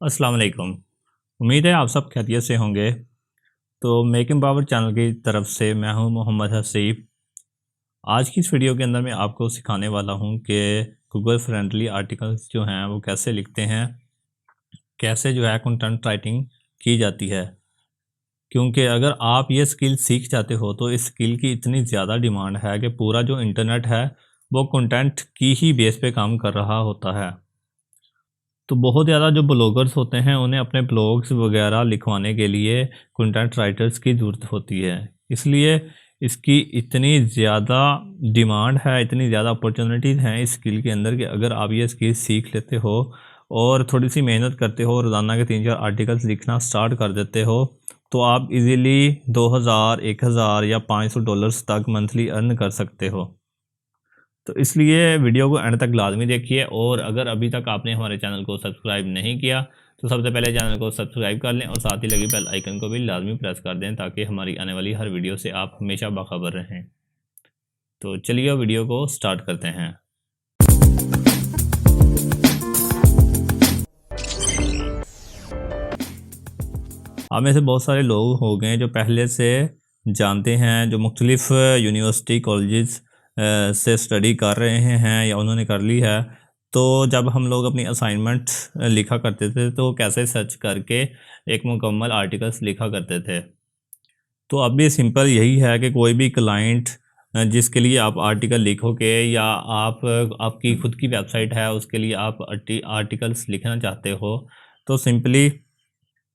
अस्सलाम वालेकुम। उम्मीद है आप सब खैरियत से होंगे। तो मेक एम पावर चैनल की तरफ से मैं हूं मोहम्मद हसीब। आज की इस वीडियो के अंदर मैं आपको सिखाने वाला हूं कि गूगल फ्रेंडली आर्टिकल्स जो हैं वो कैसे लिखते हैं, कैसे जो है कंटेंट राइटिंग की जाती है। क्योंकि अगर आप ये स्किल सीख जाते हो तो इस स्किल की इतनी ज़्यादा डिमांड है कि पूरा जो इंटरनेट है वो कंटेंट की ही बेस पे काम कर रहा होता है। तो बहुत ज़्यादा जो ब्लॉगर्स होते हैं उन्हें अपने ब्लॉग्स वगैरह लिखवाने के लिए कंटेंट राइटर्स की ज़रूरत होती है। इसलिए इसकी इतनी ज़्यादा डिमांड है, इतनी ज़्यादा अपॉर्चुनिटीज़ हैं इस स्किल के अंदर कि अगर आप ये स्किल सीख लेते हो और थोड़ी-सी मेहनत करते हो, रोज़ाना के 3-4 आर्टिकल्स लिखना स्टार्ट कर देते हो, तो आप इज़िली 2000, 1000 या $500 तक मंथली अर्न कर सकते हो। तो इसलिए वीडियो को एंड तक लाज़मी देखिए, और अगर अभी तक आपने हमारे चैनल को सब्सक्राइब नहीं किया तो सबसे पहले चैनल को सब्सक्राइब कर लें और साथ ही लगी बेल आइकन को भी लाज़मी प्रेस कर दें ताकि हमारी आने वाली हर वीडियो से आप हमेशा बाखबर रहें। तो चलिए वीडियो को स्टार्ट करते हैं। आप में से बहुत सारे लोग हो गए जो पहले से जानते हैं, जो मुख्तलिफ़ यूनिवर्सिटी कॉलेजेस से स्टडी कर रहे हैं या उन्होंने कर ली है। तो जब हम लोग अपनी असाइनमेंट लिखा करते थे तो कैसे सर्च करके एक मुकम्मल आर्टिकल्स लिखा करते थे। तो अब भी सिंपल यही है कि कोई भी क्लाइंट जिसके लिए आप आर्टिकल लिखोगे या आप आपकी खुद की वेबसाइट है उसके लिए आप आर्टिकल्स लिखना चाहते हो, तो सिंपली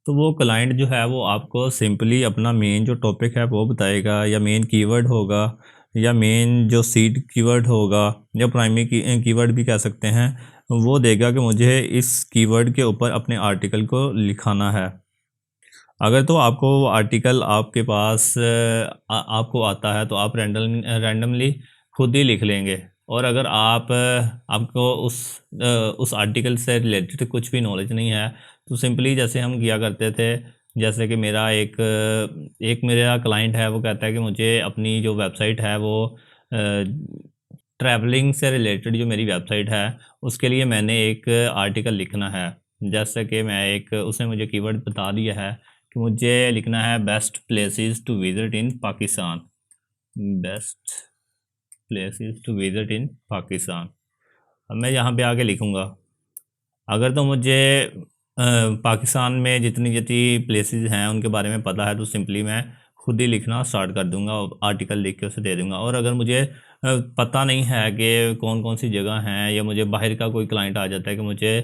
तो वो क्लाइंट जो है वो आपको सिंपली अपना मेन जो टॉपिक है वो बताएगा, या मेन कीवर्ड होगा, या मेन जो सीड कीवर्ड होगा, या प्राइमरी कीवर्ड भी कह सकते हैं। वो देगा कि मुझे इस कीवर्ड के ऊपर अपने आर्टिकल को लिखाना है। अगर तो आपको वो आर्टिकल आपके पास आपको आता है तो आप रैंडमली खुद ही लिख लेंगे। और अगर आपको उस आर्टिकल से रिलेटेड कुछ भी नॉलेज नहीं है तो सिंपली जैसे हम किया करते थे, जैसे कि एक मेरा क्लाइंट है, वो कहता है कि मुझे अपनी जो वेबसाइट है वो ट्रैवलिंग से रिलेटेड जो मेरी वेबसाइट है उसके लिए मैंने एक आर्टिकल लिखना है। जैसे कि उसने मुझे कीवर्ड बता दिया है कि मुझे लिखना है best places to visit in Pakistan. Best places to visit in Pakistan. अब मैं यहाँ पे आके लिखूँगा। अगर तो मुझे पाकिस्तान में जितनी जितनी प्लेसेस हैं उनके बारे में पता है तो सिंपली मैं खुद ही लिखना स्टार्ट कर दूंगा और आर्टिकल लिख के उसे दे दूंगा। और अगर मुझे पता नहीं है कि कौन कौन सी जगह हैं, या मुझे बाहर का कोई क्लाइंट आ जाता है कि मुझे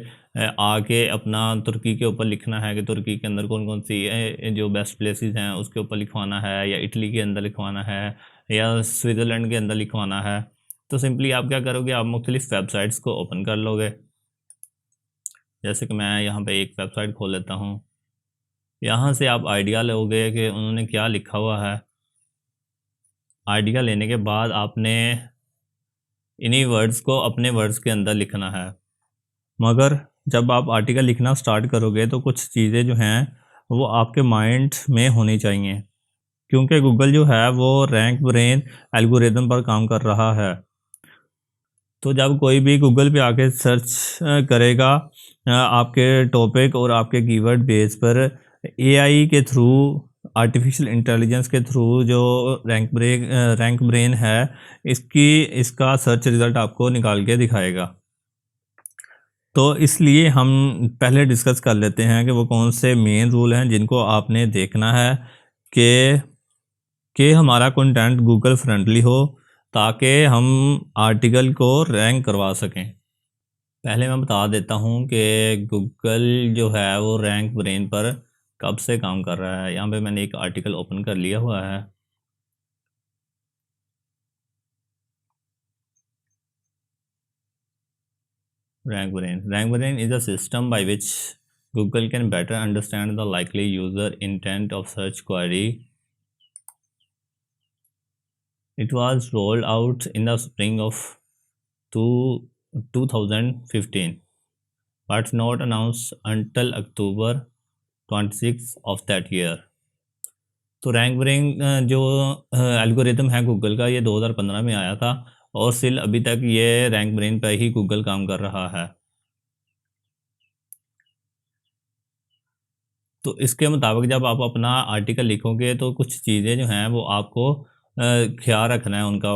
आके अपना तुर्की के ऊपर लिखना है कि तुर्की के अंदर कौन कौन सी जो बेस्ट प्लेसेस हैं उसके ऊपर लिखवाना है, या इटली के अंदर लिखवाना है, या स्विट्ज़रलैंड के अंदर लिखवाना है, तो सिंपली आप क्या करोगे, आप मुख्तलिफ़ वेबसाइट्स को ओपन कर लोगे। जैसे कि मैं यहाँ पे एक वेबसाइट खोल लेता हूँ। यहाँ से आप आइडिया लोगे कि उन्होंने क्या लिखा हुआ है। आइडिया लेने के बाद आपने इन्हीं वर्ड्स को अपने वर्ड्स के अंदर लिखना है। मगर जब आप आर्टिकल लिखना स्टार्ट करोगे तो कुछ चीज़ें जो हैं वो आपके माइंड में होनी चाहिए, क्योंकि गूगल जो है वो रैंक ब्रेन एल्गोरिदम पर काम कर रहा है। तो जब कोई भी गूगल पे आके सर्च करेगा आपके टॉपिक और आपके कीवर्ड बेस पर, एआई के थ्रू, आर्टिफिशियल इंटेलिजेंस के थ्रू जो रैंक ब्रेन है, इसका सर्च रिज़ल्ट आपको निकाल के दिखाएगा। तो इसलिए हम पहले डिस्कस कर लेते हैं कि वो कौन से मेन रूल हैं जिनको आपने देखना है कि हमारा कंटेंट गूगल फ्रेंडली हो, ताकि हम आर्टिकल को रैंक करवा सकें। पहले मैं बता देता हूँ कि गूगल जो है वो रैंक ब्रेन पर कब से काम कर रहा है। यहाँ पे मैंने एक आर्टिकल ओपन कर लिया हुआ है। Rank brain is a system by which Google can better understand the likely user intent of search query. It was rolled out in the spring of 2015 but not announced until October 26 of that year। तो rank brain जो algorithm है Google का, ये 2015 में आया था, और still अभी तक ये रैंक ब्रेन पर ही गूगल काम कर रहा है। तो इसके मुताबिक जब आप अपना आर्टिकल लिखोगे तो कुछ चीज़ें जो हैं वो आपको ख्याल रखना है उनका।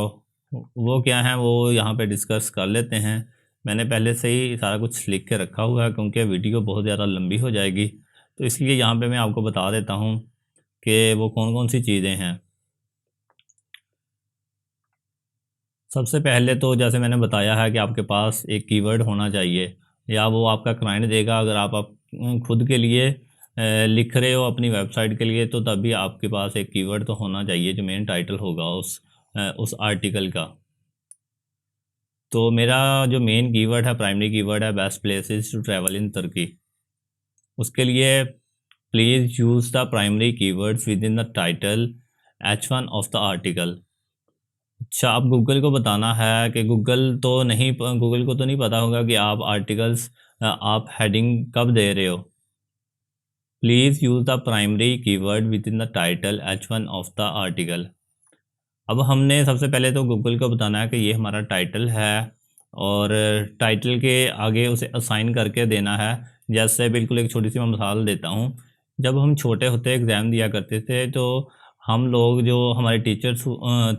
वो क्या है वो यहाँ पे डिस्कस कर लेते हैं। मैंने पहले से ही सारा कुछ लिख के रखा हुआ है क्योंकि वीडियो बहुत ज़्यादा लंबी हो जाएगी, तो इसलिए यहाँ पे मैं आपको बता देता हूँ कि वो कौन-कौन सी चीज़ें हैं। सबसे पहले तो जैसे मैंने बताया है कि आपके पास एक कीवर्ड होना चाहिए, या वो आपका क्लाइंट देगा अगर आप खुद के लिए लिख रहे हो अपनी वेबसाइट के लिए, तो तब भी आपके पास एक कीवर्ड तो होना चाहिए जो मेन टाइटल होगा उस आर्टिकल का। तो मेरा जो मेन कीवर्ड है, प्राइमरी कीवर्ड है, best places to travel in Turkey. उसके लिए please use the primary keywords within the title H1 of the article. अच्छा, अब गूगल को बताना है कि गूगल को तो नहीं पता होगा कि आप आर्टिकल्स आप हेडिंग कब दे रहे हो। Please use the primary keyword within the title H1 of the article. अब हमने सबसे पहले तो गूगल को बताना है कि ये हमारा टाइटल है, और टाइटल के आगे उसे असाइन करके देना है। जैसे बिल्कुल एक छोटी सी मैं मिसाल देता हूँ। जब हम छोटे होते एग्ज़ाम दिया करते थे, तो हम लोग जो हमारे टीचर्स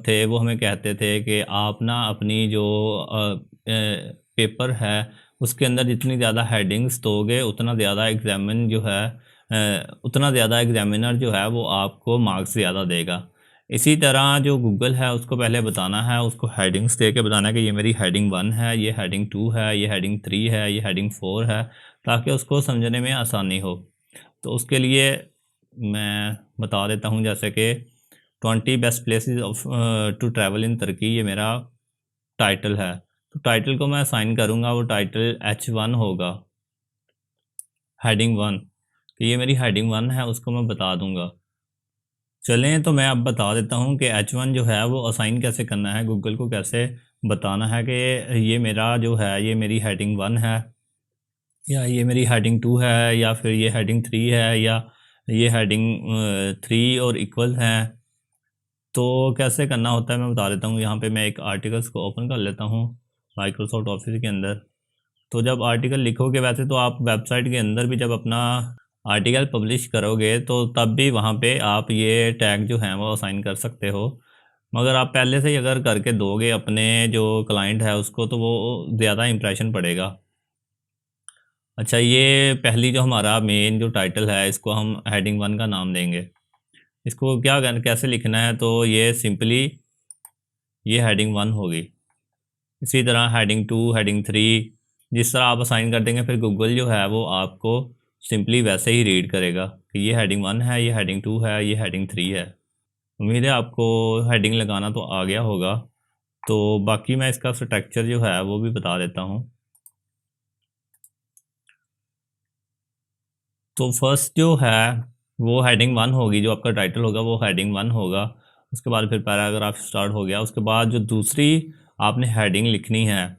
थे वो हमें कहते थे कि आप ना अपनी जो पेपर है उसके अंदर जितनी ज़्यादा हेडिंग्स दोगे उतना ज़्यादा एग्ज़ामिनर जो है वो आपको मार्क्स ज़्यादा देगा। इसी तरह जो गूगल है उसको पहले बताना है, उसको हेडिंग्स दे के बताना है कि ये मेरी हेडिंग 1 है, ये हेडिंग 2 है, ये हेडिंग 3 है, ये हेडिंग 4 है, ताकि उसको समझने में आसानी हो। तो उसके लिए मैं बता देता हूँ, जैसे कि 20 best places of to travel in Turkey, ये मेरा टाइटल है। तो टाइटल को मैं असाइन करूँगा, वो टाइटल H1 होगा, हेडिंग 1। तो ये मेरी हेडिंग 1 है, उसको मैं बता दूँगा। चलें तो मैं अब बता देता हूँ कि H1 जो है वो असाइन कैसे करना है, गूगल को कैसे बताना है कि ये मेरा जो है ये मेरी हेडिंग 1 है, या ये मेरी हेडिंग 2 है, या फिर ये हेडिंग 3 है, या ये हेडिंग 3 और इक्वल है। तो कैसे करना होता है मैं बता देता हूँ। यहाँ पे मैं एक आर्टिकल्स को ओपन कर लेता हूँ माइक्रोसॉफ्ट ऑफिस के अंदर। तो जब आर्टिकल लिखोगे, वैसे तो आप वेबसाइट के अंदर भी जब अपना आर्टिकल पब्लिश करोगे तो तब भी वहाँ पे आप ये टैग जो हैं वो असाइन कर सकते हो, मगर आप पहले से ही अगर करके दोगे अपने जो क्लाइंट है उसको, तो वो ज़्यादा इंप्रेशन पड़ेगा। अच्छा, ये पहली जो हमारा मेन जो टाइटल है इसको हम हेडिंग 1 का नाम देंगे। इसको कैसे लिखना है, तो ये सिंपली ये हेडिंग 1 होगी। इसी तरह हेडिंग 2, हेडिंग 3, जिस तरह आप असाइन कर देंगे फिर गूगल जो है वो आपको सिंपली वैसे ही रीड करेगा कि ये हेडिंग 1 है, ये हेडिंग 2 है, ये हेडिंग 3 है। उम्मीद है आपको हेडिंग लगाना तो आ गया होगा। तो बाकी मैं इसका स्ट्रक्चर जो है वो भी बता देता हूँ। तो फर्स्ट जो है वो हेडिंग 1 होगी, जो आपका टाइटल होगा वो हेडिंग 1 होगा। उसके बाद फिर पैराग्राफ स्टार्ट हो गया। उसके बाद जो दूसरी आपने हेडिंग लिखनी है,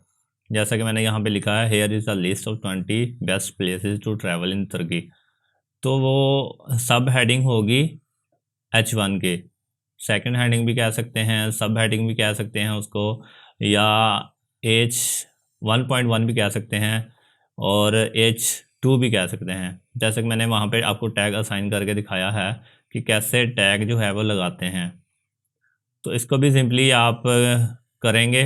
जैसा कि मैंने यहाँ पे लिखा है, here is the list of 20 best places to travel in Turkey. तो वो सब हेडिंग होगी H1 के। सेकंड हेडिंग भी कह सकते हैं, सब हेडिंग भी कह सकते हैं उसको, या H1.1 भी कह सकते हैं, और H2 भी कह सकते हैं। जैसे कि मैंने वहाँ पे आपको टैग असाइन करके दिखाया है कि कैसे टैग जो है वो लगाते हैं। तो इसको भी सिंपली आप करेंगे,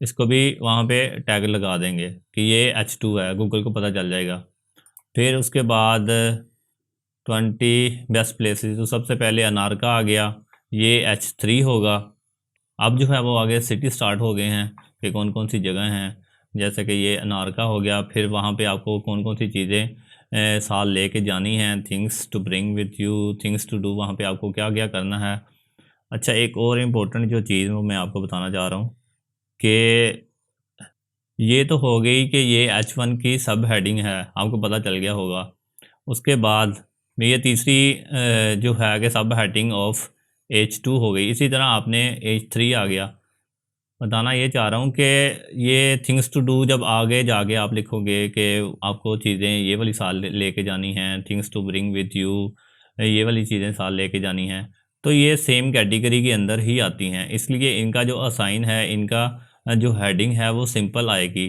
इसको भी वहाँ पे टैग लगा देंगे कि ये H2 है, गूगल को पता चल जाएगा। फिर उसके बाद 20 बेस्ट प्लेसेस, तो सबसे पहले अनारका आ गया, ये H3 होगा। अब जो है वो आगे सिटी स्टार्ट हो गए हैं कि कौन कौन सी जगह हैं, जैसे कि ये अनारका हो गया। फिर वहाँ पे आपको कौन कौन सी चीज़ें साथ लेके जानी हैं, things to bring with you, things to do, वहाँ पे आपको क्या क्या करना है। अच्छा, एक और इम्पोर्टेंट जो चीज़ वो मैं आपको बताना चाह रहा हूँ कि ये तो हो गई कि ये H1 की सब हेडिंग है, आपको पता चल गया होगा। उसके बाद में ये तीसरी जो है कि सब हेडिंग ऑफ H2 हो गई। इसी तरह आपने H3 आ गया। बताना ये चाह रहा हूँ कि ये थिंग्स टू डू जब आगे जाके आप लिखोगे कि आपको चीज़ें ये वाली साथ लेके जानी हैं, things to bring with you, ये वाली चीज़ें साथ लेके जानी हैं, तो ये सेम कैटेगरी के अंदर ही आती हैं। इसलिए इनका जो असाइन है, इनका जो हेडिंग है वो सिंपल आएगी।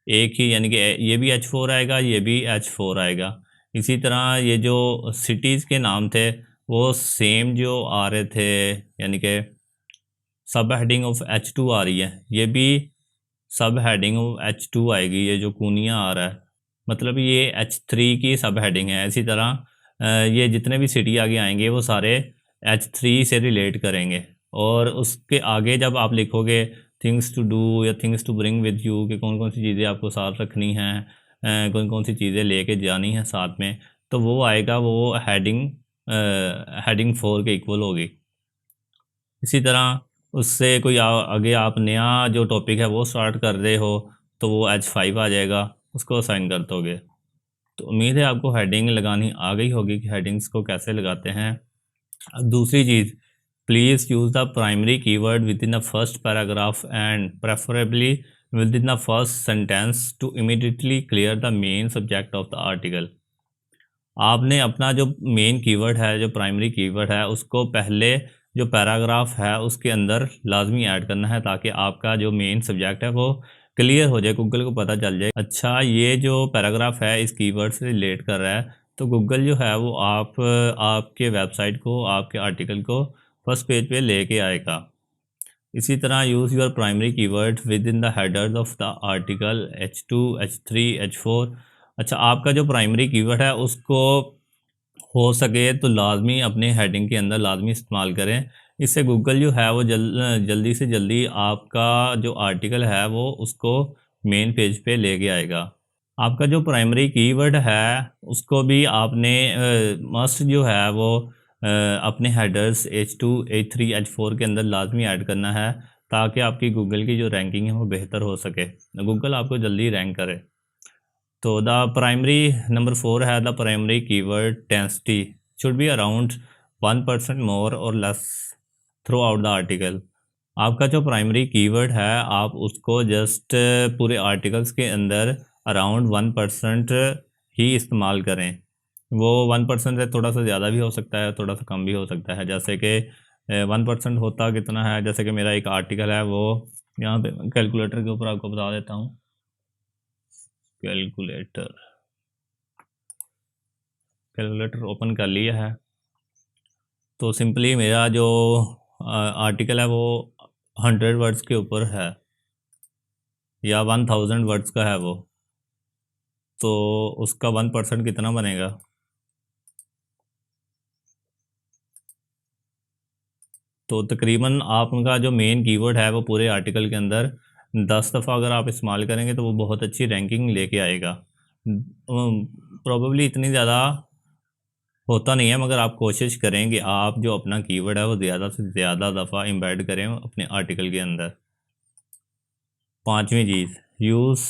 एक ही, यानी कि ये भी H4 आएगा, ये भी H4 आएगा। इसी तरह ये जो सिटीज़ के नाम थे वो सेम जो आ रहे थे, यानी कि सब हेडिंग ऑफ H2 आ रही है, ये भी सब हेडिंग ऑफ H2 आएगी। ये जो कूनिया आ रहा है मतलब ये H3 की सब हेडिंग है। इसी तरह ये जितने भी सिटी आगे आएंगे वो सारे H3 से रिलेट करेंगे। और उसके आगे जब आप लिखोगे थिंग्स टू डू या things to bring with you, कि कौन कौन सी चीज़ें आपको साथ रखनी हैं, कौन कौन सी चीज़ें लेके जानी हैं साथ में, तो वो आएगा, वो हेडिंग 4 के इक्वल होगी। इसी तरह उससे कोई आगे आप नया जो टॉपिक है वो स्टार्ट कर रहे हो तो वो H5 आ जाएगा, उसको असाइन कर दोगे। तो उम्मीद है आपको हेडिंग लगानी आ गई होगी कि हेडिंग्स को कैसे लगाते हैं। अब दूसरी चीज़, please use the primary keyword within the first paragraph and preferably within the first sentence to immediately clear the main subject of the article. आपने अपना जो मेन कीवर्ड है, जो प्राइमरी कीवर्ड है, उसको पहले जो पैराग्राफ है उसके अंदर लाजमी ऐड करना है ताकि आपका जो मेन सब्जेक्ट है वो क्लियर हो जाए, गूगल को पता चल जाए। अच्छा, ये जो पैराग्राफ है इस कीवर्ड से रिलेट कर रहा है, तो गूगल जो है वो आपके वेबसाइट को, आपके आर्टिकल को फर्स्ट पेज पे लेके आएगा। इसी तरह use your primary keyword within the headers of the article H2, H3, H4। अच्छा, आपका जो प्राइमरी कीवर्ड है उसको हो सके तो लाजमी अपने हेडिंग के अंदर लाजमी इस्तेमाल करें। इससे गूगल जो है वो जल्दी से जल्दी आपका जो आर्टिकल है वो उसको मेन पेज पे लेके आएगा। आपका जो प्राइमरी कीवर्ड है उसको भी आपने मस्ट जो है वो अपने हेडर्स H2, H3, H4 के अंदर लाजमी ऐड करना है ताकि आपकी गूगल की जो रैंकिंग है वो बेहतर हो सके, गूगल आपको जल्दी रैंक करे। तो द प्राइमरी नंबर 4 है, the primary keyword density should be around 1% मोर और less through out the article. आपका जो प्राइमरी कीवर्ड है आप उसको जस्ट पूरे आर्टिकल्स के अंदर अराउंड 1% ही इस्तेमाल करें। वो 1% से थोड़ा सा ज़्यादा भी हो सकता है, थोड़ा सा कम भी हो सकता है। जैसे कि 1% होता कितना है, जैसे कि मेरा एक आर्टिकल है वो यहाँ पे कैलकुलेटर के ऊपर आपको बता देता हूँ। कैलकुलेटर ओपन कर लिया है। तो सिंपली मेरा जो आर्टिकल है वो 100 वर्ड्स के ऊपर है या 1000 वर्ड्स का है वो, तो उसका 1% कितना बनेगा? तो तकरीबन आपका जो मेन कीवर्ड है वो पूरे आर्टिकल के अंदर 10 दफ़ा अगर आप इस्तेमाल करेंगे तो वो बहुत अच्छी रैंकिंग लेके आएगा। प्रॉबेबली इतनी ज़्यादा होता नहीं है, मगर आप कोशिश करें कि आप जो अपना कीवर्ड है वो ज़्यादा से ज़्यादा दफ़ा एम्बेड करें अपने आर्टिकल के अंदर। पांचवी चीज़, use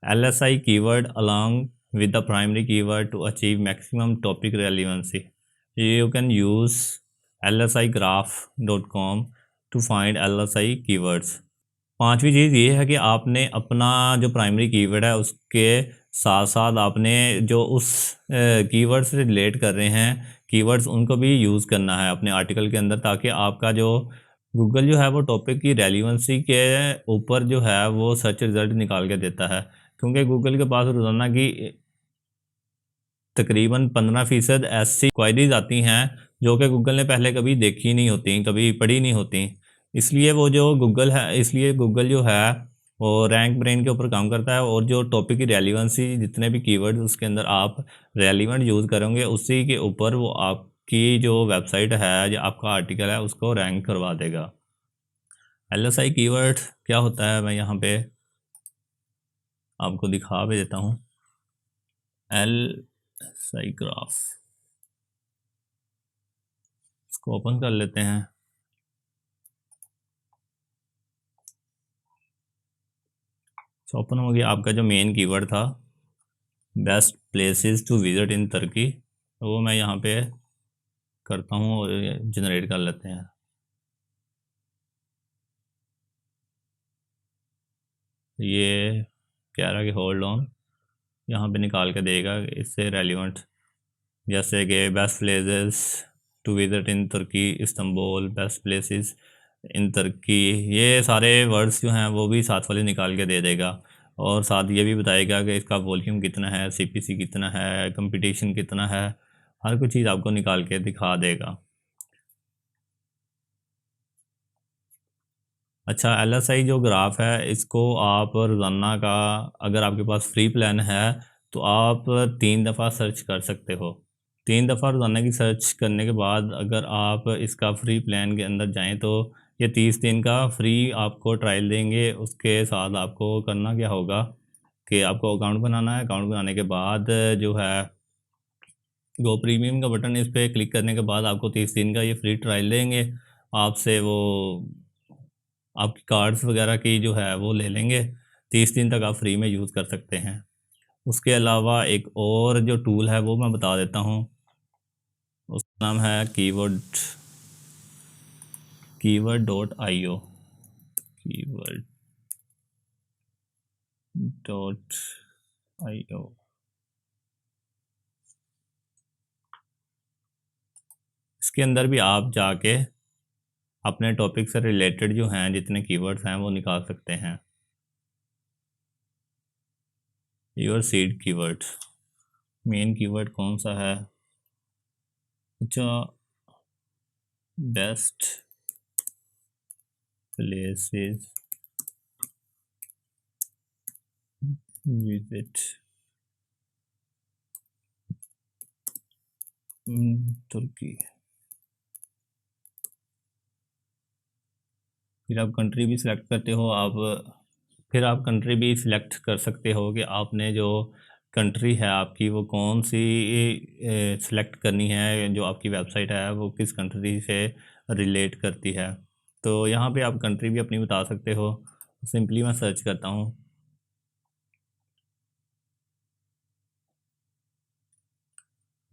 LSI keyword along with the primary keyword to achieve maximum topic relevancy. You can use lsigraph.com to find LSI keywords. पांचवी चीज़ ये है कि आपने अपना जो प्राइमरी कीवर्ड है उसके साथ साथ आपने जो उस कीवर्ड से रिलेट कर रहे हैं कीवर्ड्स उनको भी यूज़ करना है अपने आर्टिकल के अंदर, ताकि आपका जो गूगल जो है वो टॉपिक की रेलिवेंसी के ऊपर जो है वो सर्च रिज़ल्ट निकाल के देता है। क्योंकि गूगल के पास रोज़ाना की तकरीबन 15% ऐसी क्वायरीज आती हैं जो कि गूगल ने पहले कभी देखी नहीं होती, कभी पढ़ी नहीं होती। इसलिए वो जो गूगल है, इसलिए गूगल जो है वो रैंक ब्रेन के ऊपर काम करता है और जो टॉपिक की रेलिवेंसी, जितने भी कीवर्ड उसके अंदर आप रेलिवेंट यूज़ करेंगे उसी के ऊपर वो आपकी जो वेबसाइट है या आपका आर्टिकल है उसको रैंक करवा देगा। LSI कीवर्ड क्या होता है मैं यहाँ पे आपको दिखा भी देता हूँ। LSI ग्राफ, इसको ओपन कर लेते हैं। ओपन हो गया। आपका जो मेन कीवर्ड था best places to visit in Turkey, तो वो मैं यहाँ पे करता हूँ और जनरेट कर लेते हैं। ये कह रहा है कि होल्ड ऑन, यहाँ पे निकाल के देगा इससे रेलिवेंट, जैसे कि best places to visit in Turkey, Istanbul, best places in Turkey, ये सारे वर्ड्स जो हैं वो भी साथ वाले निकाल के दे देगा। और साथ ये भी बताएगा कि इसका वॉल्यूम कितना है, सीपीसी कितना है, कंपटीशन कितना है, हर कोई चीज़ आपको निकाल के दिखा देगा। अच्छा, एलएसआई जो ग्राफ है इसको आप रोज़ाना का, अगर आपके पास फ्री प्लान है तो आप 3 दफ़ा सर्च कर सकते हो। 3 दफ़ा रोज़ाना की सर्च करने के बाद अगर आप इसका फ्री प्लान के अंदर जाएं तो ये 30 दिन का फ्री आपको ट्रायल देंगे। उसके साथ आपको करना क्या होगा कि आपको अकाउंट बनाना है। अकाउंट बनाने के बाद जो है गो प्रीमियम का बटन, इस पर क्लिक करने के बाद आपको 30 दिन का ये फ्री ट्रायल देंगे। आपसे वो आपकी कार्ड्स वगैरह की जो है वो ले लेंगे। 30 दिन तक आप फ्री में यूज़ कर सकते हैं। उसके अलावा एक और जो टूल है वो मैं बता देता हूँ, उसका नाम है कीवर्ड.io। कीवर्ड.io। इसके अंदर भी आप जाके अपने टॉपिक से रिलेटेड जो हैं जितने कीवर्ड्स हैं वो निकाल सकते हैं। Your seed keyword, main keyword कौन सा है? अच्छा, बेस्ट प्लेसेस विजिट तुर्की। फिर आप कंट्री भी सिलेक्ट करते हो। फिर आप कंट्री भी सिलेक्ट कर सकते हो कि आपने जो कंट्री है आपकी वो कौन सी सिलेक्ट करनी है। जो आपकी वेबसाइट है वो किस कंट्री से रिलेट करती है। तो यहाँ पे आप कंट्री भी अपनी बता सकते हो। सिंपली मैं सर्च करता हूँ।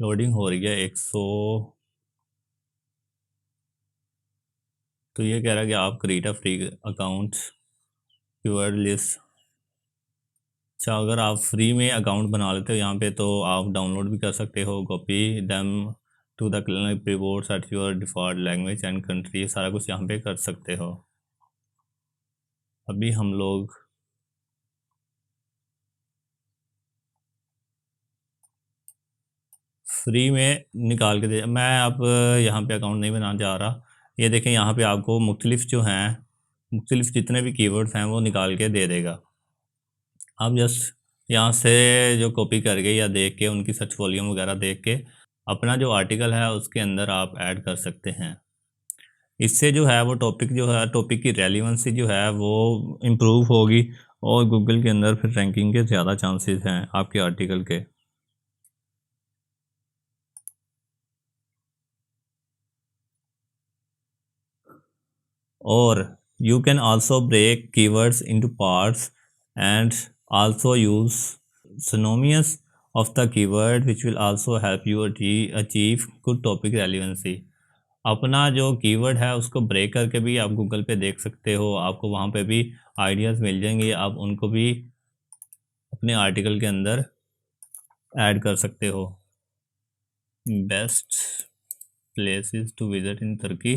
लोडिंग हो रही है 100। तो ये कह रहा है कि आप create a free account keyword list. अच्छा, अगर आप फ्री में अकाउंट बना लेते हो यहाँ पे तो आप डाउनलोड भी कर सकते हो। Copy them to the clipboard at your default language and country, सारा कुछ यहाँ पे कर सकते हो। अभी हम लोग फ्री में निकाल के दे। मैं अब यहाँ पे अकाउंट नहीं बनाना चाह रहा। ये देखें, यहाँ पे आपको मुख्तलिफ जो हैं, मुख्तलिफ जितने भी कीवर्ड्स हैं वो निकाल के दे देगा। आप जस्ट यहाँ से जो कॉपी करके या देख के उनकी सर्च वॉल्यूम वगैरह देख के अपना जो आर्टिकल है उसके अंदर आप ऐड कर सकते हैं। इससे जो है वो टॉपिक की रेलिवेंसी जो है वो इम्प्रूव होगी और गूगल के अंदर फिर रैंकिंग के ज़्यादा चांसेस हैं आपके आर्टिकल के। और you can also break keywords into parts and also use synonyms of the keyword which will also help you achieve good topic relevancy। अपना जो कीवर्ड है उसको ब्रेक करके भी आप गूगल पे देख सकते हो। आपको वहाँ पे भी आइडियाज़ मिल जाएंगे। आप उनको भी अपने आर्टिकल के अंदर ऐड कर सकते हो। Best places to visit in Turkey,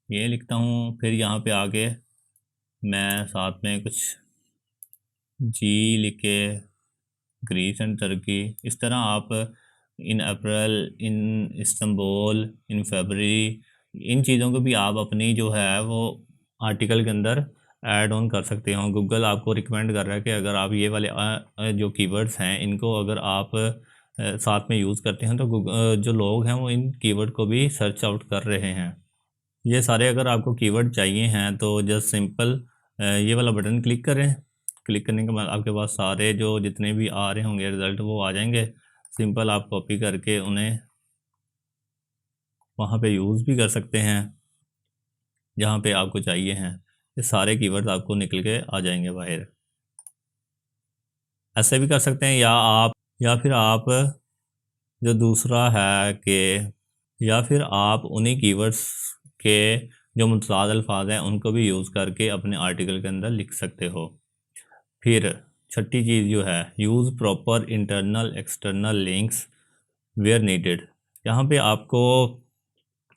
ये लिखता हूँ। फिर यहाँ पे आके मैं साथ में कुछ जी लिख के ग्रीस एंड तुर्की, इस तरह आप इन अप्रैल, इन इस्तंबुल, इन फरवरी, इन चीज़ों को भी आप अपनी जो है वो आर्टिकल के अंदर ऐड ऑन कर सकते हो। गूगल आपको रिकमेंड कर रहा है कि अगर आप ये वाले जो कीवर्ड्स हैं इनको अगर आप साथ में यूज़ करते हैं तो जो लोग हैं वो इन कीवर्ड को भी सर्च आउट कर रहे हैं। ये सारे अगर आपको कीवर्ड चाहिए हैं तो जस्ट सिंपल ये वाला बटन क्लिक करें। क्लिक करने के बाद आपके पास सारे जो जितने भी आ रहे होंगे रिज़ल्ट वो आ जाएंगे। सिंपल आप कॉपी करके उन्हें वहाँ पे यूज़ भी कर सकते हैं जहाँ पे आपको चाहिए हैं। ये सारे कीवर्ड्स आपको निकल के आ जाएंगे बाहर। ऐसे भी कर सकते हैं या फिर आप जो दूसरा है कि या फिर आप उन्हीं कीवर्ड्स के जो मुतज़ाद अल्फाज हैं उनको भी यूज़ करके अपने आर्टिकल के अंदर लिख सकते हो। फिर छठी चीज़ जो है, use proper internal external links where needed. यहाँ पे आपको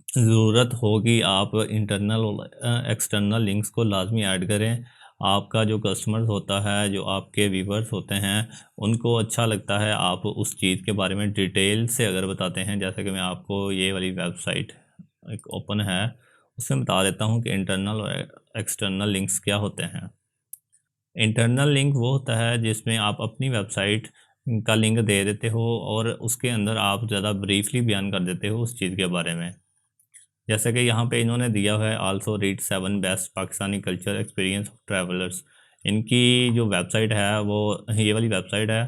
ज़रूरत होगी आप इंटरनल और एक्सटर्नल लिंक्स को लाजमी ऐड करें। आपका जो कस्टमर्स होता है, जो आपके व्यूवर्स होते हैं, उनको अच्छा लगता है आप उस चीज़ के बारे में डिटेल से अगर बताते हैं। जैसे कि मैं आपको ये वाली वेबसाइट एक ओपन है, उसमें बता देता हूँ कि इंटरनल और एक्सटर्नल लिंक्स क्या होते हैं। इंटरनल लिंक वो होता है जिसमें आप अपनी वेबसाइट का लिंक दे देते हो और उसके अंदर आप ज़्यादा ब्रीफली बयान कर देते हो उस चीज़ के बारे में। जैसे कि यहाँ पे इन्होंने दिया है also read 7 best Pakistani culture experience of travellers. इनकी जो वेबसाइट है वो ये वाली वेबसाइट है।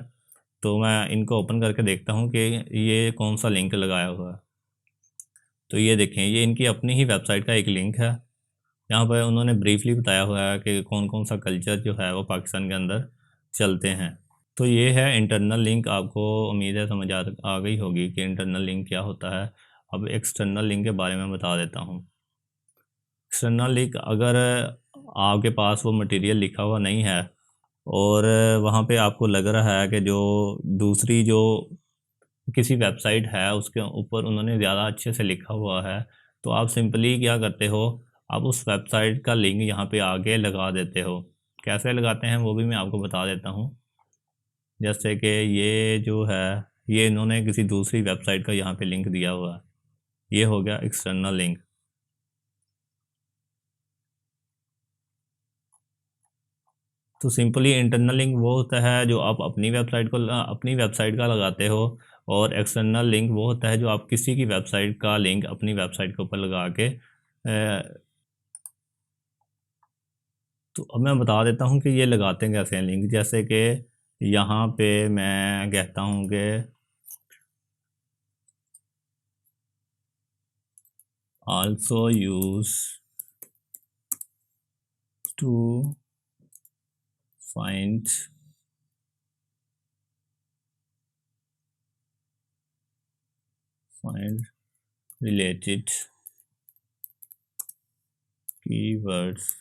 तो मैं इनको ओपन करके देखता हूँ कि ये कौन सा लिंक लगाया हुआ है। तो ये देखें, ये इनकी अपनी ही वेबसाइट का एक लिंक है। यहाँ पर उन्होंने ब्रीफली बताया हुआ है कि कौन कौन सा कल्चर जो है वो पाकिस्तान के अंदर चलते हैं। तो ये है इंटरनल लिंक। आपको उम्मीद है समझ आ गई होगी कि इंटरनल लिंक क्या होता है। अब एक्सटर्नल लिंक के बारे में बता देता हूँ। एक्सटर्नल लिंक, अगर आपके पास वो मटेरियल लिखा हुआ नहीं है और वहाँ पे आपको लग रहा है कि जो दूसरी जो किसी वेबसाइट है उसके ऊपर उन्होंने ज़्यादा अच्छे से लिखा हुआ है, तो आप सिंपली क्या करते हो, आप उस वेबसाइट का लिंक यहाँ पे आगे लगा देते हो। कैसे लगाते हैं वो भी मैं आपको बता देता हूँ। जैसे कि ये जो है, ये इन्होंने किसी दूसरी वेबसाइट का यहाँ पे लिंक दिया हुआ है। ये हो गया एक्सटर्नल लिंक। तो सिंपली इंटरनल लिंक वो होता है जो आप अपनी वेबसाइट का लगाते हो, और एक्सटर्नल लिंक वो होता है जो आप किसी की वेबसाइट का लिंक अपनी वेबसाइट के ऊपर लगा के तो अब मैं बता देता हूँ कि ये लगाते हैं कैसे हैं लिंक। जैसे कि यहाँ पे मैं कहता हूँ कि also use to find related keywords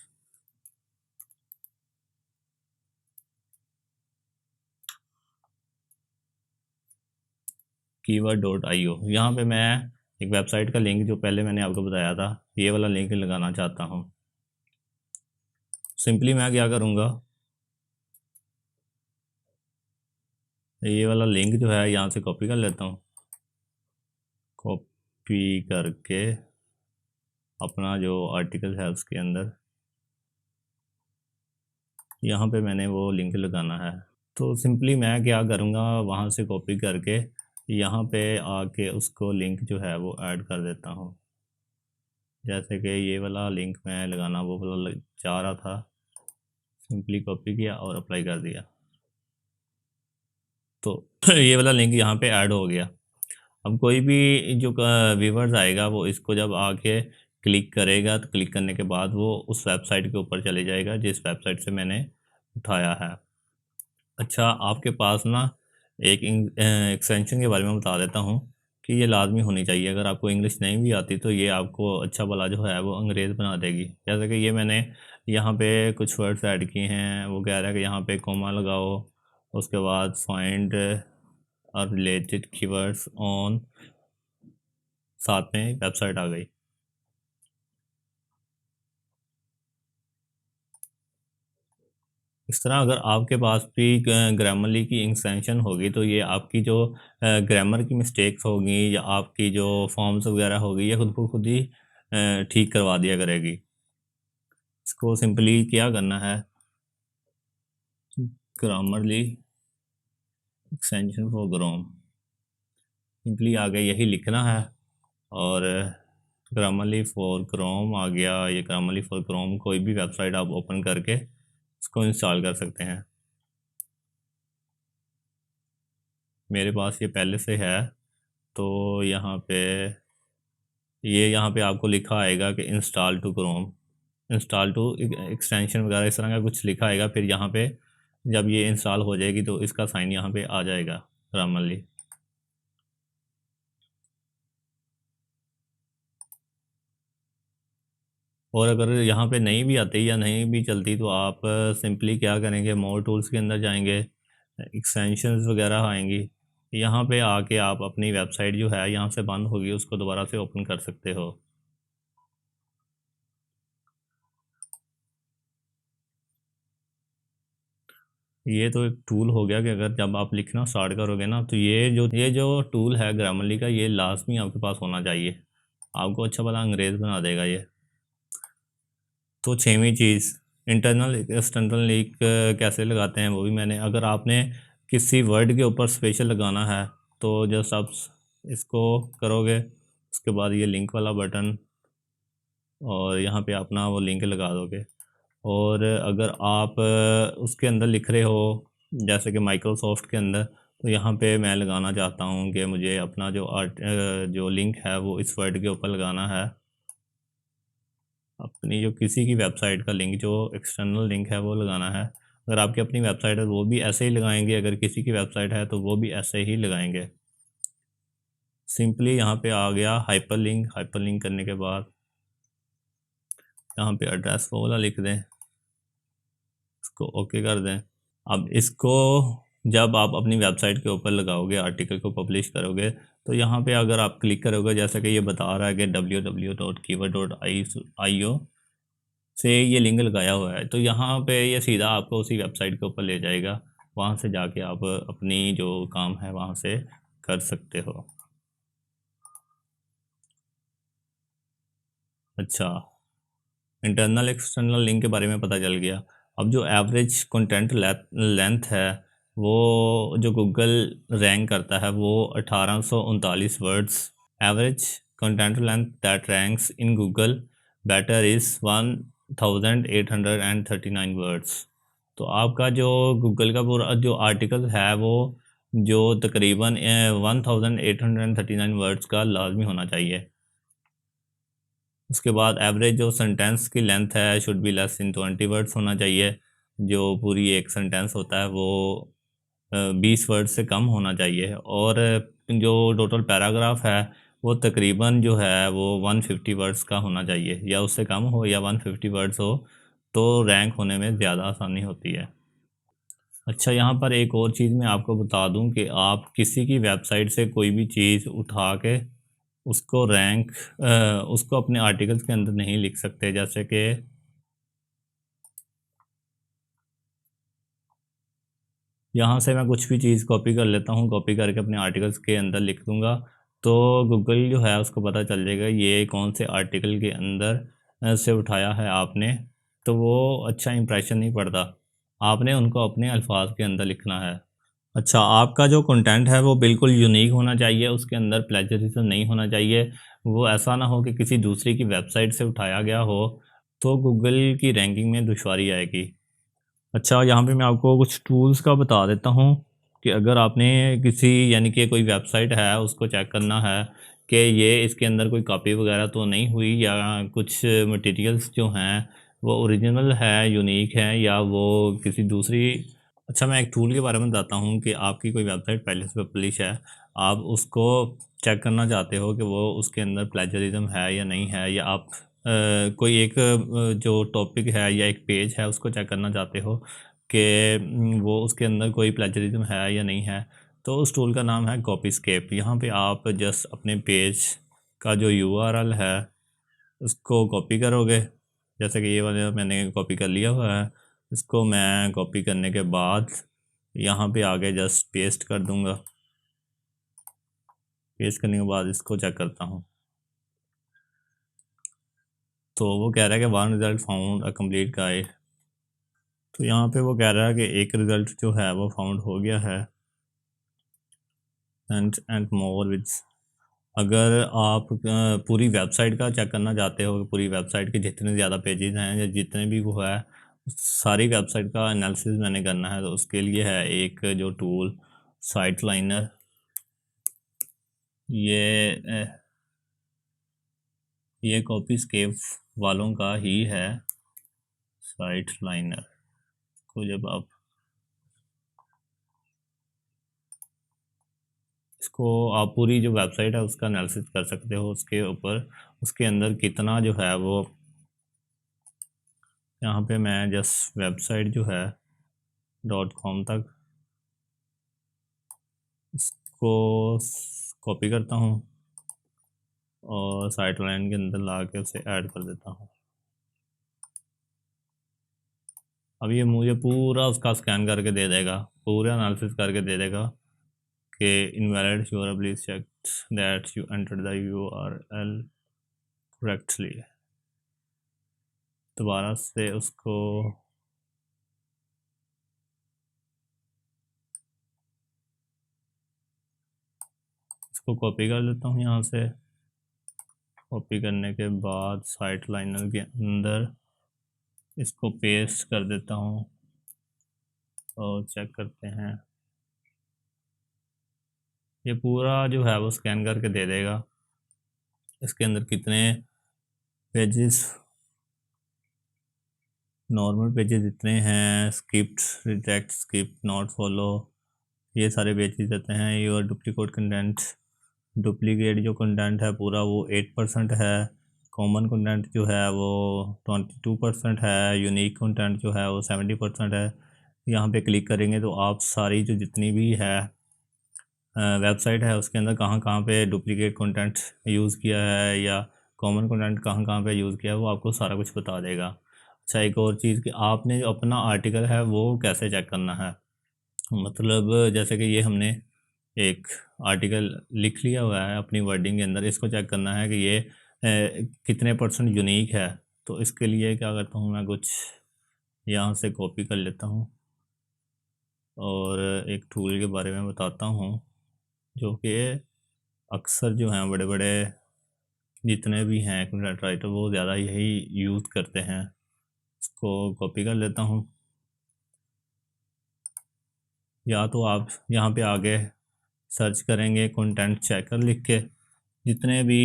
keyword.io। यहाँ पे मैं एक वेबसाइट का लिंक जो पहले मैंने आपको बताया था, ये वाला लिंक लगाना चाहता हूँ। सिंपली मैं क्या करूँगा, ये वाला लिंक जो है यहाँ से कॉपी कर लेता हूँ। कॉपी करके अपना जो आर्टिकल है उसके अंदर यहाँ पे मैंने वो लिंक लगाना है। तो सिंपली मैं क्या करूँगा, वहाँ से कॉपी करके यहाँ पे आके उसको लिंक जो है वो ऐड कर देता हूँ। जैसे कि ये वाला लिंक मैं लगाना वो वाला चाह रहा था, सिंपली कॉपी किया और अप्लाई कर दिया। तो ये वाला लिंक यहाँ पे ऐड हो गया। अब कोई भी जो व्यूवर्स आएगा वो इसको जब आके क्लिक करेगा, तो क्लिक करने के बाद वो उस वेबसाइट के ऊपर चले जाएगा जिस वेबसाइट से मैंने उठाया है। अच्छा, आपके पास ना एक एक्सटेंशन के बारे में बता देता हूँ कि ये लाजमी होनी चाहिए। अगर आपको इंग्लिश नहीं भी आती तो ये आपको अच्छा भला जो है वो अंग्रेज़ बना देगी। जैसे कि ये मैंने यहाँ पे कुछ वर्ड्स ऐड किए हैं। वो कह रहा है कि यहाँ पे कॉमा लगाओ, उसके बाद फाइंड और रिलेटेड कीवर्ड्स ऑन, साथ में वेबसाइट आ गई। इस तरह अगर आपके पास भी ग्रामरली की एक्सटेंशन होगी तो ये आपकी जो ग्रामर की मिस्टेक्स होगी या आपकी जो फॉर्म्स वगैरह होगी ये खुद को खुद ही ठीक करवा दिया करेगी। इसको सिंपली क्या करना है, Grammarly extension for gram, simply आगे यही लिखना है। और ग्रामरली फॉर क्रोम आ गया। ये ग्रामरली फॉर क्रोम कोई भी वेबसाइट आप ओपन करके इसको इंस्टॉल कर सकते हैं। मेरे पास ये पहले से है। तो यहाँ पे आपको लिखा आएगा कि install to Chrome, install to extension वगैरह इस तरह का कुछ लिखा आएगा। फिर यहाँ पे जब ये इंस्टॉल हो जाएगी तो इसका साइन यहाँ पे आ जाएगा ग्रामरली। और अगर यहाँ पे नहीं भी आती या नहीं भी चलती तो आप सिंपली क्या करेंगे, मोर टूल्स के अंदर जाएंगे, एक्सटेंशंस वगैरह आएंगी। यहाँ पे आके आप अपनी वेबसाइट जो है यहाँ से बंद होगी उसको दोबारा से ओपन कर सकते हो। ये तो एक टूल हो गया कि अगर जब आप लिखना स्टार्ट करोगे ना, तो ये जो टूल है ग्रामरली का, ये लाजमी आपके पास होना चाहिए। आपको अच्छा भला अंग्रेज़ बना देगा ये। तो छठवीं चीज़, इंटरनल एक्सटर्नल लिंक कैसे लगाते हैं वो भी मैंने, अगर आपने किसी वर्ड के ऊपर स्पेशल लगाना है तो जस्ट आप इसको करोगे, उसके बाद ये लिंक वाला बटन, और यहाँ पे अपना वो लिंक लगा दोगे। और अगर आप उसके अंदर लिख रहे हो, जैसे कि माइक्रोसॉफ्ट के अंदर, तो यहाँ पे मैं लगाना चाहता हूँ कि मुझे अपना जो लिंक है वो इस वर्ड के ऊपर लगाना है। अपनी जो किसी की वेबसाइट का लिंक, जो एक्सटर्नल लिंक है वो लगाना है। अगर आपकी अपनी वेबसाइट है तो वो भी ऐसे ही लगाएंगे, अगर किसी की वेबसाइट है तो वो भी ऐसे ही लगाएंगे। सिंपली यहाँ पे आ गया हाइपरलिंक करने के बाद यहाँ पे एड्रेस वो वाला लिख दें, इसको ओके कर दें। अब इसको जब आप अपनी वेबसाइट के ऊपर लगाओगे, आर्टिकल को पब्लिश करोगे, तो यहाँ पे अगर आप क्लिक करोगे, जैसा कि ये बता रहा है कि www.keyword.io से ये लिंक लगाया हुआ है, तो यहाँ पे ये सीधा आपको उसी वेबसाइट के ऊपर ले जाएगा। वहाँ से जाके आप अपनी जो काम है वहाँ से कर सकते हो। अच्छा, इंटरनल एक्सटर्नल लिंक के बारे में पता चल गया। अब जो एवरेज कंटेंट लेंथ है, वो जो गूगल रैंक करता है वो 1839 words. Average content length that ranks in Google better is 1839 words. तो आपका जो गूगल का पूरा जो आर्टिकल है वो जो तकरीबन 1839 वर्ड्स का लाजमी होना चाहिए। उसके बाद एवरेज जो सेंटेंस की लेंथ है should be less in 20 words होना चाहिए। जो पूरी एक सेंटेंस होता है वो 20 वर्ड से कम होना चाहिए। और जो टोटल पैराग्राफ है वो तकरीबन जो है वो 150 वर्ड्स का होना चाहिए, या उससे कम हो या 150 वर्ड्स हो, तो रैंक होने में ज़्यादा आसानी होती है। अच्छा, यहाँ पर एक और चीज़ मैं आपको बता दूँ कि आप किसी की वेबसाइट से कोई भी चीज़ उठा के उसको अपने आर्टिकल्स के अंदर नहीं लिख सकते। जैसे कि यहाँ से मैं कुछ भी चीज़ कॉपी कर लेता हूँ, कॉपी करके अपने आर्टिकल्स के अंदर लिख दूँगा, तो गूगल जो है उसको पता चल जाएगा ये कौन से आर्टिकल के अंदर से उठाया है आपने। तो वो अच्छा इंप्रेशन नहीं पड़ता, आपने उनको अपने अल्फाज के अंदर लिखना है। अच्छा, आपका जो कंटेंट है वो बिल्कुल यूनिक होना चाहिए, उसके अंदर प्लेजरिज्म नहीं होना चाहिए। वो ऐसा ना हो कि किसी दूसरे की वेबसाइट से उठाया गया हो, तो गूगल की रैंकिंग में दुश्वारी आएगी। अच्छा, यहाँ पे मैं आपको कुछ टूल्स का बता देता हूँ कि अगर आपने किसी यानी कि कोई वेबसाइट है उसको चेक करना है कि ये इसके अंदर कोई कॉपी वगैरह तो नहीं हुई, या कुछ मटेरियल्स जो हैं वो ओरिजिनल है, यूनिक है, या वो किसी दूसरी। अच्छा, मैं एक टूल के बारे में बताता हूँ कि आपकी कोई वेबसाइट पहले से पब्लिश है, आप उसको चेक करना चाहते हो कि वो उसके अंदर प्लेजरिज्म है या नहीं है, या आप कोई एक जो टॉपिक है या एक पेज है उसको चेक करना चाहते हो कि वो उसके अंदर कोई प्लेजरिज्म है या नहीं है, तो उस टूल का नाम है कॉपीस्केप। यहाँ पे आप जस्ट अपने पेज का जो यूआरएल है उसको कॉपी करोगे, जैसे कि ये वाला मैंने कॉपी कर लिया हुआ है। इसको मैं कॉपी करने के बाद यहाँ पे आगे जस्ट पेस्ट कर दूँगा। पेस्ट करने के बाद इसको चेक करता हूँ, तो वो कह रहा है कि one result found a complete guide. तो यहाँ पे वो कह रहा है कि एक रिज़ल्ट जो है वो फाउंड हो गया है। एंड मोर विद, अगर आप पूरी वेबसाइट का चेक करना चाहते हो, पूरी वेबसाइट के जितने ज़्यादा पेजेस हैं या जितने भी वो है, सारी वेबसाइट का एनालिसिस मैंने करना है, तो उसके लिए है एक जो टूल साइट लाइनर। ये ये कॉपीस्केप वालों का ही है साइट लाइनर। को जब आप इसको आप पूरी जो वेबसाइट है उसका एनालिसिस कर सकते हो, उसके ऊपर उसके अंदर कितना जो है वो। यहाँ पे मैं जस्ट वेबसाइट जो है .com तक इसको कॉपी करता हूँ और साइट लाइन के अंदर ला के उसे ऐड कर देता हूँ। अब ये मुझे पूरा उसका स्कैन करके दे देगा, पूरा एनालिसिस करके दे देगा कि invalid URL, please check that you entered the URL correctly. दोबारा से उसको इसको कॉपी कर लेता हूँ यहाँ से। कॉपी करने के बाद साइट लाइनर के अंदर इसको पेस्ट कर देता हूँ और चेक करते हैं। ये पूरा जो है वो स्कैन करके दे देगा। इसके अंदर कितने पेजेस, नॉर्मल पेजेस जितने हैं, skipped, reject, skip, not follow, ये सारे पेजेस देते हैं। योर डुप्लीकेट कंटेंट, डुप्लीकेट जो कंटेंट है पूरा वो 8% है। कॉमन कंटेंट जो है वो 22% है। यूनिक कंटेंट जो है वो 70% है। यहाँ पे क्लिक करेंगे तो आप सारी जो जितनी भी है वेबसाइट है उसके अंदर कहाँ कहाँ पे डुप्लीकेट कंटेंट यूज़ किया है या कॉमन कंटेंट कहाँ कहाँ पे यूज़ किया है वो आपको सारा कुछ बता देगा। अच्छा, एक और चीज़ कि आपने जो अपना आर्टिकल है वो कैसे चेक करना है। मतलब जैसे कि ये हमने एक आर्टिकल लिख लिया हुआ है अपनी वर्डिंग के अंदर, इसको चेक करना है कि ये कितने % यूनिक है। तो इसके लिए क्या करता हूँ, मैं कुछ यहाँ से कॉपी कर लेता हूँ और एक टूल के बारे में बताता हूँ जो कि अक्सर जो हैं बड़े बड़े जितने भी हैं कंटेंट राइटर वो ज़्यादा यही यूज़ करते हैं। इसको कॉपी कर लेता हूँ। या तो आप यहाँ पे आगे सर्च करेंगे कंटेंट चेकर लिख के, जितने भी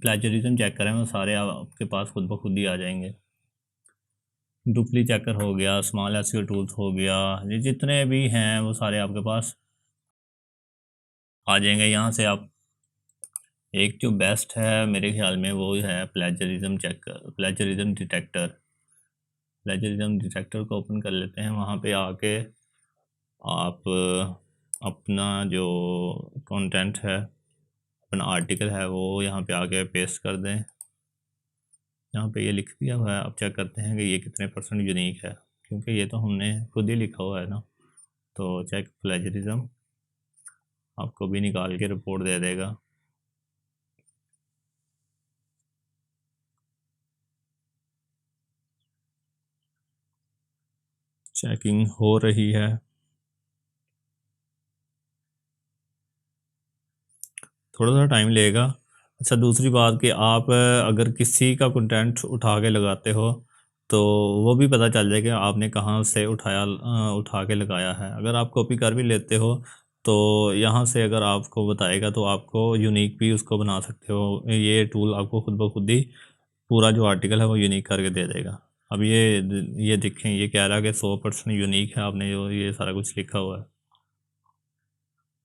प्लेजरिज्म चेक करें वो सारे आपके पास खुद ब खुद ही आ जाएंगे। डुप्ली चेकर हो गया, स्मॉल एसईओ टूल्स हो गया, ये जितने भी हैं वो सारे आपके पास आ जाएंगे। यहाँ से आप एक जो बेस्ट है मेरे ख्याल में वो है plagiarism checker, plagiarism detector. Plagiarism detector को ओपन कर लेते हैं। वहाँ पे आके आप अपना जो कंटेंट है, अपना आर्टिकल है वो यहाँ पे आके पेस्ट कर दें। यहाँ पे ये लिख दिया हुआ है, अब चेक करते हैं कि ये कितने % यूनिक है, क्योंकि ये तो हमने खुद ही लिखा हुआ है ना। तो चेक प्लेजरिज्म आपको भी निकाल के रिपोर्ट दे देगा। चेकिंग हो रही है। थोड़ा सा टाइम लेगा। अच्छा, दूसरी बात कि आप अगर किसी का कंटेंट उठा के लगाते हो तो वो भी पता चल जाएगा आपने कहाँ से उठा के लगाया है। अगर आप कॉपी कर भी लेते हो तो यहाँ से अगर आपको बताएगा तो आपको यूनिक भी उसको बना सकते हो। ये टूल आपको खुद ब खुद ही पूरा जो आर्टिकल है वो यूनिक करके दे देगा। अब ये देखें, ये कह रहा है कि 100% यूनिक है, आपने जो ये सारा कुछ लिखा हुआ है।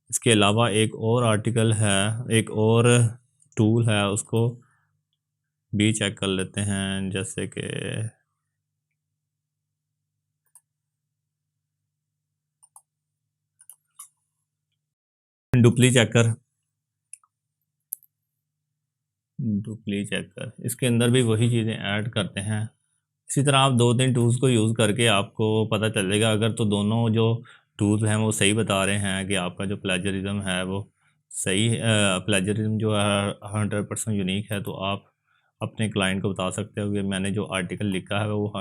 इसके अलावा एक और आर्टिकल है, एक और टूल है, उसको भी चेक कर लेते हैं। जैसे कि डुप्ली चेकर, डुप्ली चेकर इसके अंदर भी वही चीज़ें ऐड करते हैं। इसी तरह आप 2-3 टूल्स को यूज़ करके आपको पता चलेगा। अगर तो दोनों जो टूल्स हैं वो सही बता रहे हैं कि आपका जो प्लेजरिज्म है वो सही, प्लेजरिज्म जो है 100% यूनिक है, तो आप अपने क्लाइंट को बता सकते हो कि मैंने जो आर्टिकल लिखा है वो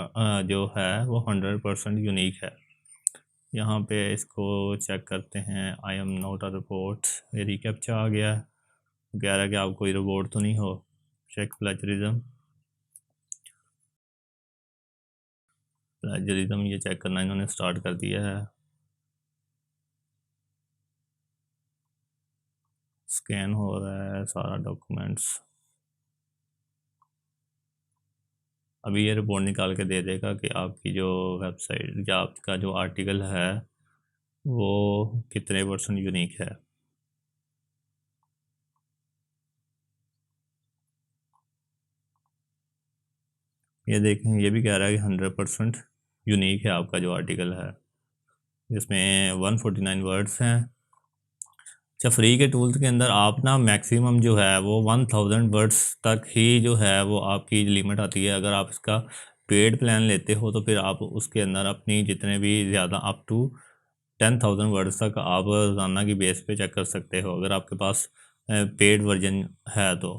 जो है वो 100% यूनिक है। यहाँ पे इसको चेक करते हैं। I am not a report, ये रिकैप्चा आ गया है, कह रहा है कि आप कोई रिपोर्ट तो नहीं हो। चेक प्लेजरिज्म, प्लेजरिज्म ये चेक करना इन्होंने स्टार्ट कर दिया है। स्कैन हो रहा है सारा डॉक्यूमेंट्स। अभी ये रिपोर्ट निकाल के दे देगा कि आपकी जो वेबसाइट या आपका जो आर्टिकल है वो कितने % यूनिक है। ये देखें, ये भी कह रहा है कि 100% यूनिक है आपका जो आर्टिकल है, जिसमें 149 वर्ड्स हैं। अच्छा, फ्री के टूल्स के अंदर आप ना मैक्सिमम जो है वो 1000 वर्ड्स तक ही जो है वो आपकी लिमिट आती है। अगर आप इसका पेड प्लान लेते हो तो फिर आप उसके अंदर अपनी जितने भी ज़्यादा अप टू 10,000 वर्ड्स तक आप रोज़ाना की बेस पे चेक कर सकते हो अगर आपके पास पेड वर्जन है तो।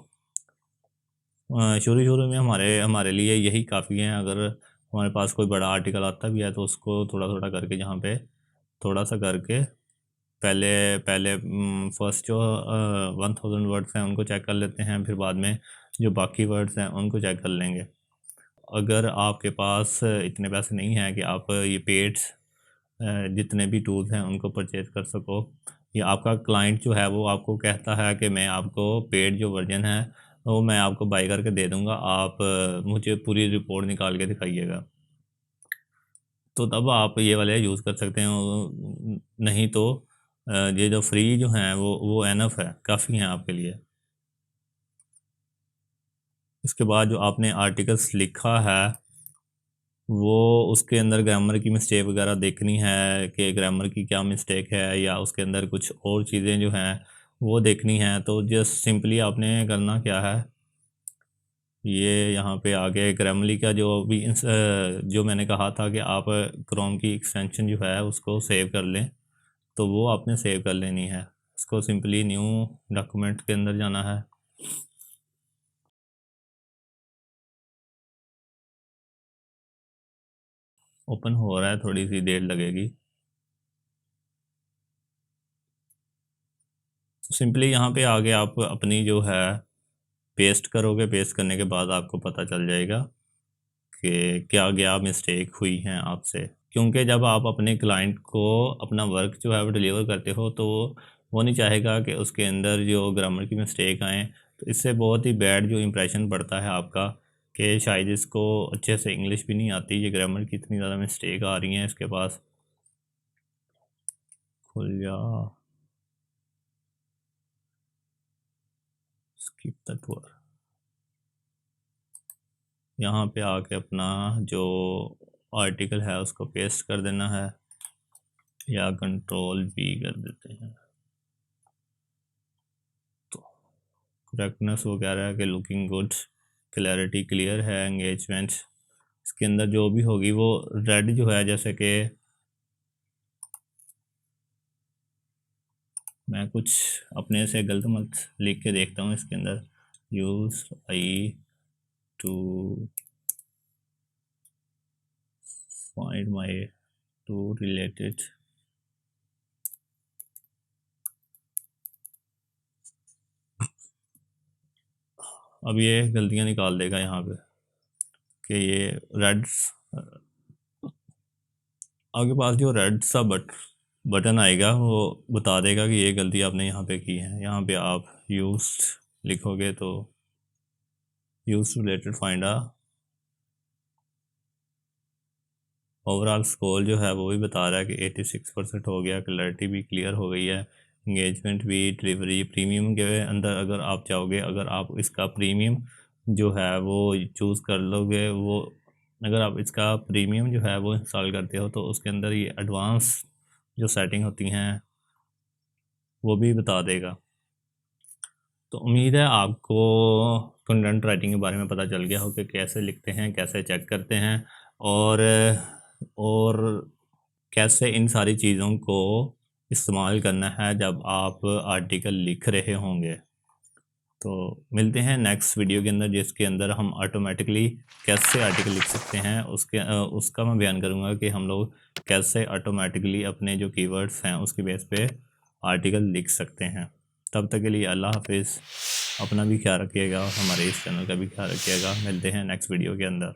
शुरू शुरू में हमारे हमारे लिए यही काफ़ी है। अगर हमारे पास कोई बड़ा आर्टिकल आता भी है तो उसको थोड़ा थोड़ा करके जहाँ पे थोड़ा सा करके पहले पहले फर्स्ट जो 1000 वर्ड्स हैं उनको चेक कर लेते हैं, फिर बाद में जो बाकी वर्ड्स हैं उनको चेक कर लेंगे। अगर आपके पास इतने पैसे नहीं हैं कि आप ये पेड्स जितने भी टूल्स हैं उनको परचेज कर सको, या आपका क्लाइंट जो है वो आपको कहता है कि मैं आपको पेड जो वर्जन है वो मैं आपको बाई करके दे दूंगा, आप मुझे पूरी रिपोर्ट निकाल के दिखाइएगा, तो तब आप ये वाले यूज़ कर सकते हैं। नहीं तो ये जो फ्री जो हैं वो एनफ है, काफ़ी हैं आपके लिए। इसके बाद जो आपने आर्टिकल्स लिखा है वो उसके अंदर ग्रामर की मिस्टेक वगैरह देखनी है कि ग्रामर की क्या मिस्टेक है, या उसके अंदर कुछ और चीज़ें जो हैं वो देखनी है, तो जस्ट सिंपली आपने करना क्या है, ये यहाँ पे आगे ग्रामरली का जो भी जो मैंने कहा था कि आप क्रोम की एक्सटेंशन जो है उसको सेव कर लें, तो वो आपने सेव कर लेनी है। इसको सिंपली न्यू डॉक्यूमेंट के अंदर जाना है। ओपन हो रहा है, थोड़ी सी देर लगेगी। सिंपली यहाँ पे आगे आप अपनी जो है पेस्ट करोगे, पेस्ट करने के बाद आपको पता चल जाएगा कि क्या क्या मिस्टेक हुई हैं आपसे, क्योंकि जब आप अपने क्लाइंट को अपना वर्क जो है वो डिलीवर करते हो तो वो नहीं चाहेगा कि उसके अंदर जो ग्रामर की मिस्टेक आए, तो इससे बहुत ही बैड जो इम्प्रेशन पड़ता है आपका कि शायद इसको अच्छे से इंग्लिश भी नहीं आती, ये ग्रामर की इतनी ज़्यादा मिस्टेक आ रही हैं इसके पास। खुल जा, स्किप दैट वर्ड। यहाँ पे आके अपना जो आर्टिकल है उसको पेस्ट कर देना है, या कंट्रोल भी कर देते हैं। तो करेक्टनेस वो कह रहा है कि लुकिंग गुड, क्लैरिटी क्लियर है, एंगेजमेंट इसके अंदर जो भी होगी वो रेड जो है, जैसे कि मैं कुछ अपने से गलत मत लिख के देखता हूँ इसके अंदर, use I to find my to related, अब ये गलतियाँ निकाल देगा यहाँ पे कि ये रेड, आपके पास जो रेड सा बटन आएगा वो बता देगा कि ये गलती आपने यहाँ पे की है। यहाँ पे आप यूज्ड लिखोगे तो यूज रिलेटेड फाइंड आ, ओवरऑल स्कोर जो है वो भी बता रहा है कि 86% हो गया, क्लैरिटी भी क्लियर हो गई है, इंगेजमेंट भी, डिलीवरी प्रीमियम के अंदर अगर आप चाहोगे, अगर आप इसका प्रीमियम जो है वो चूज़ कर लोगे, वो अगर आप इसका प्रीमियम जो है वो इंस्टॉल करते हो तो उसके अंदर ये एडवांस जो सेटिंग होती हैं वो भी बता देगा। तो उम्मीद है आपको कंटेंट राइटिंग के बारे में पता चल गया हो कि कैसे लिखते हैं, कैसे चेक करते हैं, और और कैसे इन सारी चीज़ों को इस्तेमाल करना है जब आप आर्टिकल लिख रहे होंगे। तो मिलते हैं नेक्स्ट वीडियो के अंदर, जिसके अंदर हम ऑटोमेटिकली कैसे आर्टिकल लिख सकते हैं उसका मैं बयान करूँगा कि हम लोग कैसे ऑटोमेटिकली अपने जो कीवर्ड्स हैं उसकी बेस पे आर्टिकल लिख सकते हैं। तब तक के लिए अल्लाह हाफिज़, अपना भी ख्याल रखिएगा और हमारे इस चैनल का भी ख्याल रखिएगा। मिलते हैं नेक्स्ट वीडियो के अंदर।